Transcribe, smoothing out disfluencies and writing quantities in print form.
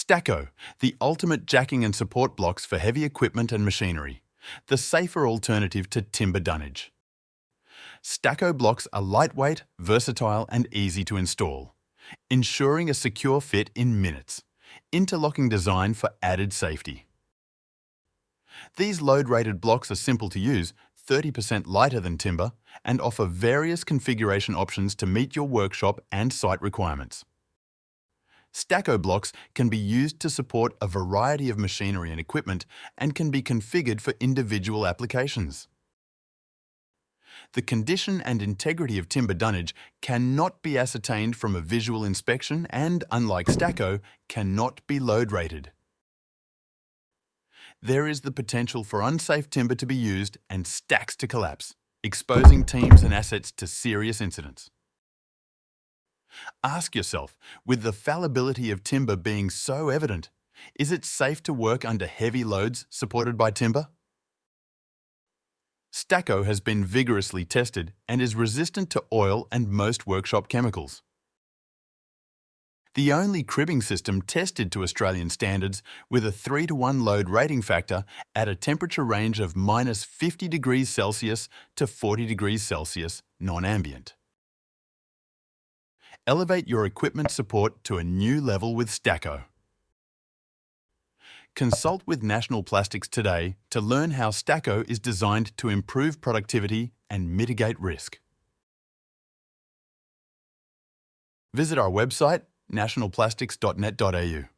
Stacko, the ultimate jacking and support blocks for heavy equipment and machinery, the safer alternative to timber dunnage. Stacko blocks are lightweight, versatile and easy to install, ensuring a secure fit in minutes. Interlocking design for added safety. These load-rated blocks are simple to use, 30% lighter than timber, and offer various configuration options to meet your workshop and site requirements. Stacko blocks can be used to support a variety of machinery and equipment and can be configured for individual applications. The condition and integrity of timber dunnage cannot be ascertained from a visual inspection and, unlike Stacko, cannot be load-rated. There is the potential for unsafe timber to be used and stacks to collapse, exposing teams and assets to serious incidents. Ask yourself, with the fallibility of timber being so evident, is it safe to work under heavy loads supported by timber? Stacko has been vigorously tested and is resistant to oil and most workshop chemicals. The only cribbing system tested to Australian standards with a 3:1 load rating factor at a temperature range of -50 degrees Celsius to 40 degrees Celsius non-ambient. Elevate your equipment support to a new level with Stacko. Consult with National Plastics today to learn how Stacko is designed to improve productivity and mitigate risk. Visit our website nationalplastics.net.au.